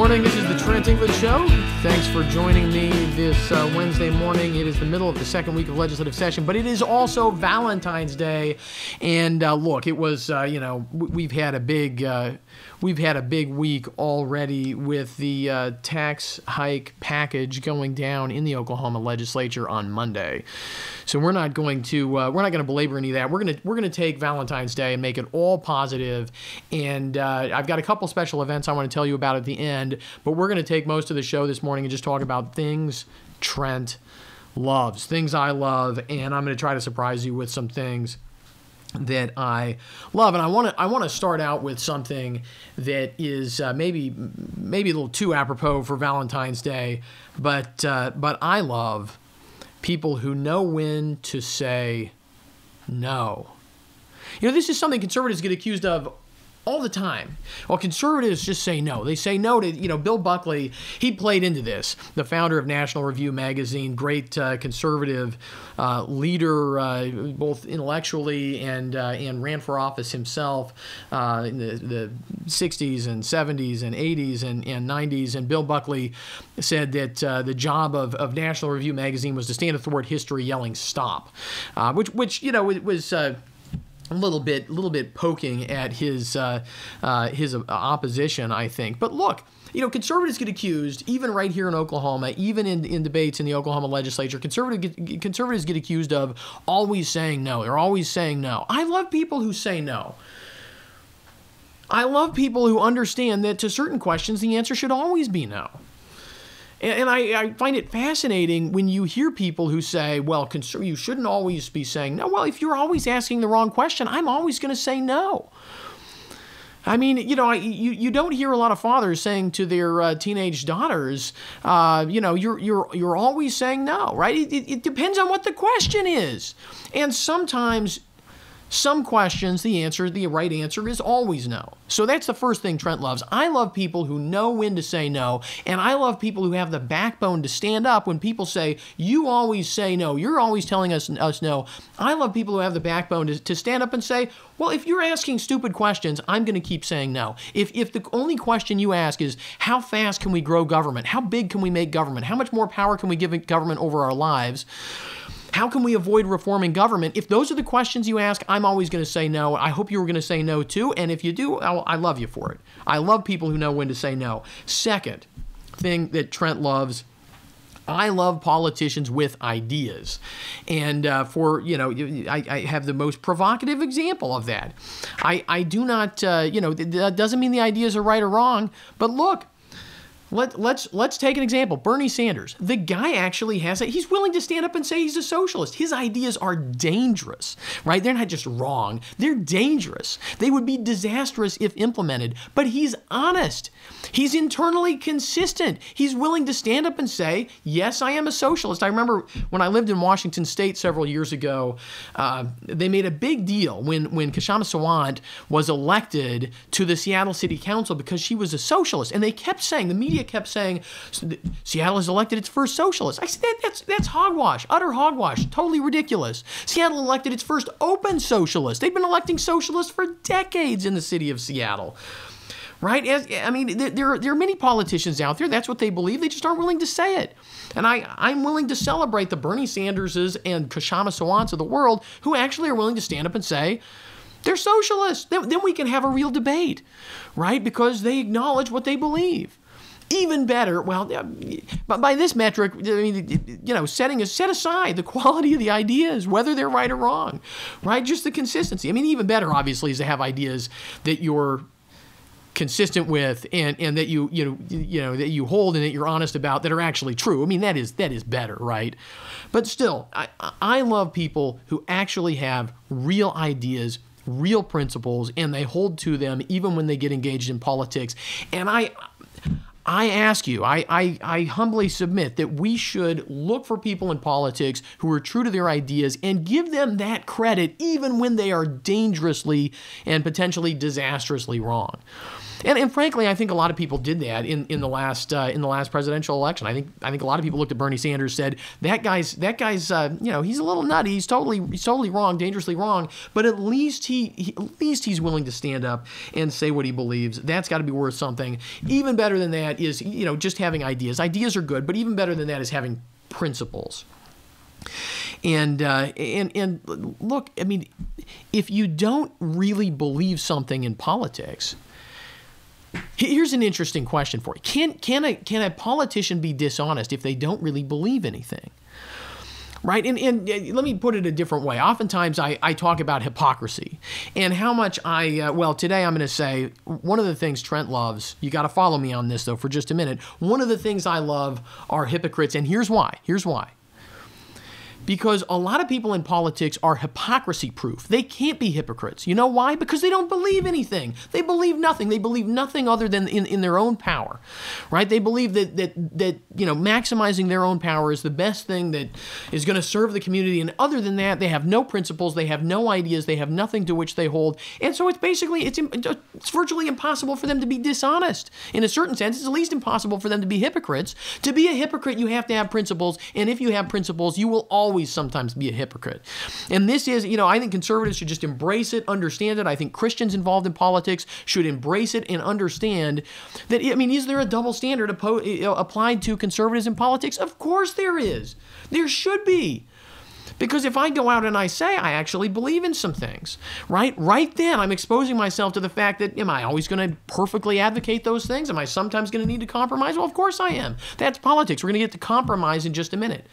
morning. This is the Trent Show. Thanks for joining me this Wednesday morning. It is the middle of the second week of legislative session, but it is also Valentine's Day. And look, it was we've had a big week already with the tax hike package going down in the Oklahoma legislature on Monday. So we're not going to belabor any of that. We're gonna take Valentine's Day and make it all positive. And I've got a couple special events I want to tell you about at the end. But we're gonna take most of the show this morning and just talk about things Trent loves, things I love, and I'm gonna try to surprise you with some things that I love. And I want to start out with something that is maybe a little too apropos for Valentine's Day, but I love people who know when to say no. This is something conservatives get accused of all the time. Well, conservatives just say no. They say no to, Bill Buckley. He played into this. The founder of National Review magazine, great conservative leader, both intellectually and ran for office himself in the 60s and 70s and 80s and 90s. And Bill Buckley said that the job of National Review magazine was to stand athwart history yelling stop, which it was a little bit poking at his opposition, I think. But look, conservatives get accused, even right here in Oklahoma, even in debates in the Oklahoma legislature, conservatives get accused of always saying no. They're always saying no. I love people who say no. I love people who understand that to certain questions, the answer should always be no. And I find it fascinating when you hear people who say, well, you shouldn't always be saying no. Well, if you're always asking the wrong question, I'm always going to say no. I mean, you don't hear a lot of fathers saying to their teenage daughters, you're always saying no, right? It depends on what the question is. And sometimes some questions, the right answer is always no. So that's the first thing Trent loves. I love people who know when to say no, and I love people who have the backbone to stand up when people say, you always say no, you're always telling us no. I love people who have the backbone to stand up and say, well, if you're asking stupid questions, I'm going to keep saying no. If the only question you ask is, how fast can we grow government? How big can we make government? How much more power can we give government over our lives? How can we avoid reforming government? If those are the questions you ask, I'm always going to say no. I hope you were going to say no too. And if you do, I love you for it. I love people who know when to say no. Second thing that Trent loves, I love politicians with ideas. And I have the most provocative example of that. I do not, that doesn't mean the ideas are right or wrong. But look, Let's take an example. Bernie Sanders. The guy actually he's willing to stand up and say he's a socialist. His ideas are dangerous, right? They're not just wrong. They're dangerous. They would be disastrous if implemented, but he's honest. He's internally consistent. He's willing to stand up and say, yes, I am a socialist. I remember when I lived in Washington State several years ago, they made a big deal when Kashama Sawant was elected to the Seattle City Council because she was a socialist. And they kept saying, the media kept saying, Seattle has elected its first socialist. I said, that's hogwash, utter hogwash, totally ridiculous. Seattle elected its first open socialist. They've been electing socialists for decades in the city of Seattle. Right? There are many politicians out there. That's what they believe. They just aren't willing to say it. And I'm willing to celebrate the Bernie Sanderses and Kashama Sawants of the world who actually are willing to stand up and say, they're socialists. Then we can have a real debate, right? Because they acknowledge what they believe. Even better, but by this metric, set aside the quality of the ideas, whether they're right or wrong, right? Just the consistency. Even better, obviously, is to have ideas that you're consistent with and that that you hold and that you're honest about that are actually true. That is better, right? But still, I love people who actually have real ideas, real principles, and they hold to them even when they get engaged in politics. And I ask you, I humbly submit that we should look for people in politics who are true to their ideas and give them that credit even when they are dangerously and potentially disastrously wrong. And frankly, I think a lot of people did that in the last presidential election. I think a lot of people looked at Bernie Sanders, said that guy's he's a little nutty. He's totally wrong, dangerously wrong. But at least he's willing to stand up and say what he believes. That's got to be worth something. Even better than that is just having ideas. Ideas are good, but even better than that is having principles. And look, I mean, if you don't really believe something in politics, here's an interesting question for you. Can a politician be dishonest if they don't really believe anything? Right? And let me put it a different way. Oftentimes I talk about hypocrisy and how much today I'm going to say one of the things Trent loves, you got to follow me on this though for just a minute. One of the things I love are hypocrites, and here's why. Because a lot of people in politics are hypocrisy proof. They can't be hypocrites. You know why? Because they don't believe anything. They believe nothing. They believe nothing other than in their own power, right? They believe that maximizing their own power is the best thing that is going to serve the community. And other than that, they have no principles. They have no ideas. They have nothing to which they hold. And so it's virtually impossible for them to be dishonest. In a certain sense, it's at least impossible for them to be hypocrites. To be a hypocrite, you have to have principles. And if you have principles, you will always sometimes be a hypocrite. And this is, I think conservatives should just embrace it, understand it. I think Christians involved in politics should embrace it and understand that, is there a double standard applied to conservatives in politics? Of course there is. There should be. Because if I go out and I say I actually believe in some things, right then I'm exposing myself to the fact that, am I always going to perfectly advocate those things? Am I sometimes going to need to compromise? Well, of course I am. That's politics. We're going to get to compromise in just a minute.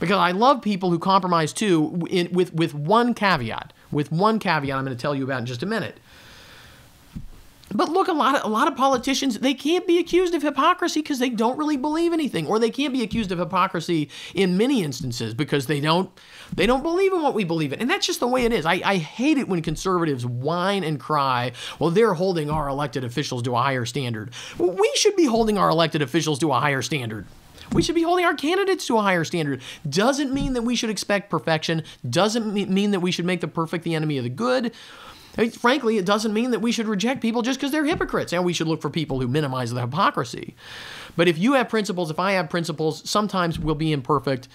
Because I love people who compromise too, with one caveat. With one caveat I'm going to tell you about in just a minute. But look, a lot of politicians, they can't be accused of hypocrisy because they don't really believe anything, or they can't be accused of hypocrisy in many instances because they don't believe in what we believe in. And that's just the way it is. I hate it when conservatives whine and cry, well, they're holding our elected officials to a higher standard. Well, we should be holding our elected officials to a higher standard. We should be holding our candidates to a higher standard. Doesn't mean that we should expect perfection. Doesn't mean that we should make the perfect the enemy of the good. Frankly, it doesn't mean that we should reject people just because they're hypocrites. And we should look for people who minimize the hypocrisy. But if you have principles, if I have principles, sometimes we'll be imperfect.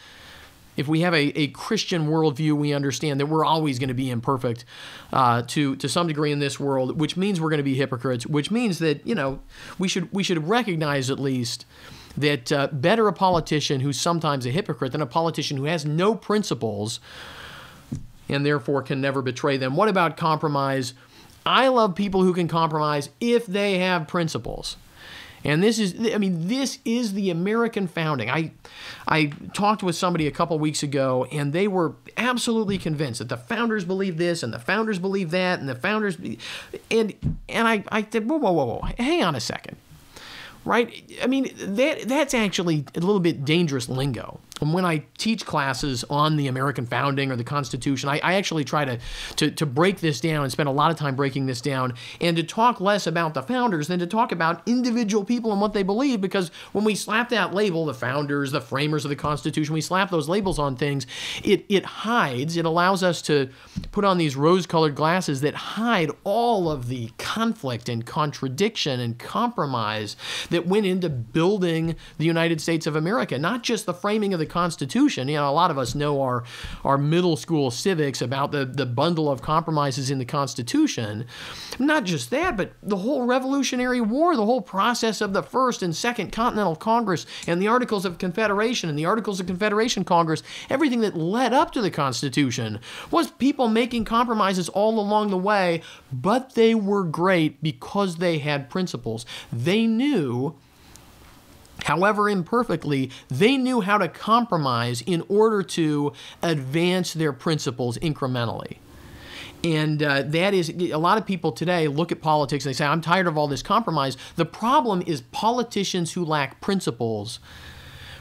If we have a Christian worldview, we understand that we're always going to be imperfect to some degree in this world, which means we're going to be hypocrites, which means that, we should recognize at least that better a politician who's sometimes a hypocrite than a politician who has no principles and therefore can never betray them. What about compromise? I love people who can compromise if they have principles. And this is the American founding. I talked with somebody a couple weeks ago, and they were absolutely convinced that the founders believed this, and the founders believed that, and the founders... And I said, whoa, hang on a second. Right? That's actually a little bit dangerous lingo. And when I teach classes on the American founding or the Constitution, I actually try to break this down and spend a lot of time breaking this down and to talk less about the founders than to talk about individual people and what they believe, because when we slap that label, the founders, the framers of the Constitution, we slap those labels on things, it hides, it allows us to put on these rose-colored glasses that hide all of the conflict and contradiction and compromise that went into building the United States of America, not just the framing of the Constitution. A lot of us know our middle school civics about the bundle of compromises in the Constitution. Not just that, but the whole Revolutionary War, the whole process of the First and Second Continental Congress and the Articles of Confederation and the Articles of Confederation Congress, everything that led up to the Constitution was people making compromises all along the way, but they were great because they had principles. They knew, however imperfectly, they knew how to compromise in order to advance their principles incrementally. And that is, a lot of people today look at politics and they say, I'm tired of all this compromise. The problem is politicians who lack principles,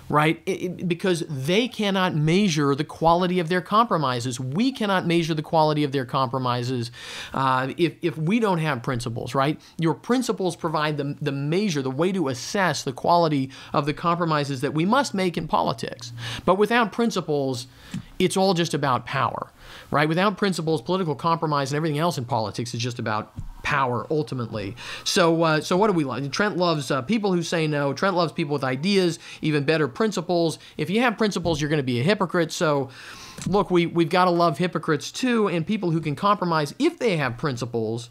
right? Because they cannot measure the quality of their compromises. We cannot measure the quality of their compromises if we don't have principles, right? Your principles provide the measure, the way to assess the quality of the compromises that we must make in politics. But without principles, it's all just about power, right? Without principles, political compromise and everything else in politics is just about power ultimately. So so what do we like? Trent loves people who say no. Trent loves people with ideas, even better principles. If you have principles, you're going to be a hypocrite. So look, we've got to love hypocrites too, and people who can compromise if they have principles,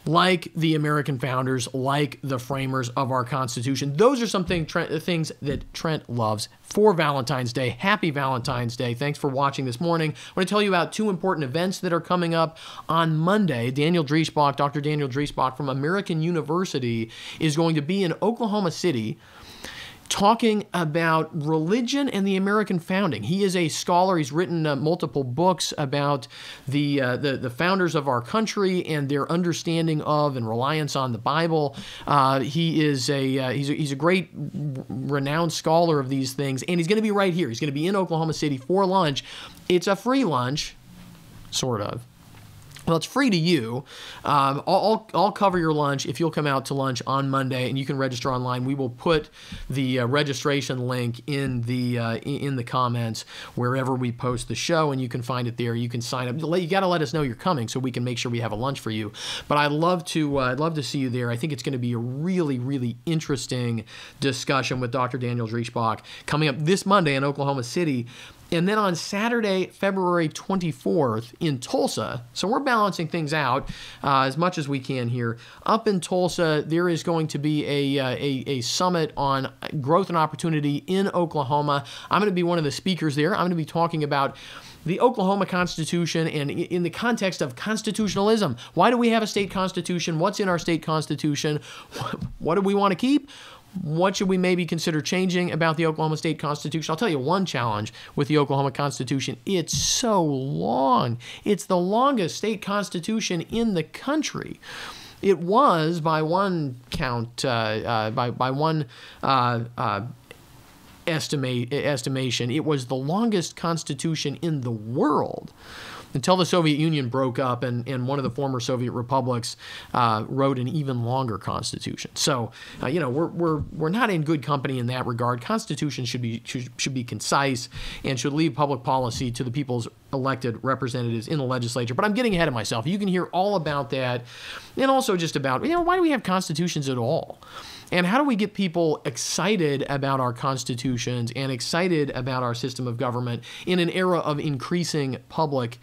like the American founders, like the framers of our Constitution. Those are some things that Trent loves. For Valentine's Day, happy Valentine's Day. Thanks for watching this morning. I want to tell you about two important events that are coming up on Monday. Dr. Daniel Driesbach from American University is going to be in Oklahoma City talking about religion and the American founding. He is a scholar. He's written multiple books about the founders of our country and their understanding of and reliance on the Bible. He's a great renowned scholar of these things, and he's going to be right here. He's going to be in Oklahoma City for lunch. It's a free lunch, sort of. Well, it's free to you. I'll cover your lunch if you'll come out to lunch on Monday, and you can register online. We will put the registration link in the comments wherever we post the show, and you can find it there. You can sign up. You got to let us know you're coming so we can make sure we have a lunch for you. But I'd love to see you there. I think it's going to be a really, really interesting discussion with Dr. Daniel Driesbach coming up this Monday in Oklahoma City. And then on Saturday, February 24th in Tulsa, so we're balancing things out as much as we can here. Up in Tulsa, there is going to be a summit on growth and opportunity in Oklahoma. I'm going to be one of the speakers there. I'm going to be talking about the Oklahoma Constitution and in the context of constitutionalism. Why do we have a state constitution? What's in our state constitution? What do we want to keep? What should we maybe consider changing about the Oklahoma State Constitution? I'll tell you one challenge with the Oklahoma Constitution. It's so long. It's the longest state constitution in the country. It was, by one count, by one estimation, it was the longest constitution in the world, until the Soviet Union broke up and one of the former Soviet republics wrote an even longer constitution. So, we're not in good company in that regard. Constitutions should be concise and should leave public policy to the people's elected representatives in the legislature. But I'm getting ahead of myself. You can hear all about that, and also just about, why do we have constitutions at all? And how do we get people excited about our constitutions and excited about our system of government in an era of increasing public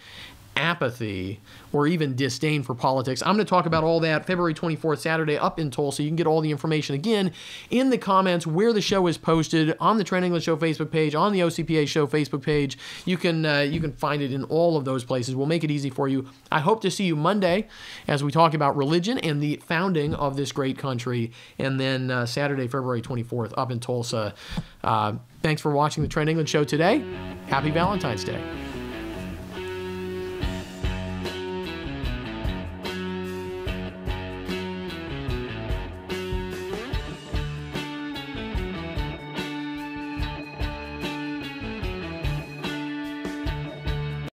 apathy or even disdain for politics? I'm going to talk about all that February 24th, Saturday, up in Tulsa. You can get all the information again in the comments where the show is posted, on the Trent English Show Facebook page, on the OCPA Show Facebook page. You can find it in all of those places. We'll make it easy for you. I hope to see you Monday as we talk about religion and the founding of this great country, and then Saturday, February 24th, up in Tulsa. Thanks for watching the Trent English Show today. Happy Valentine's Day.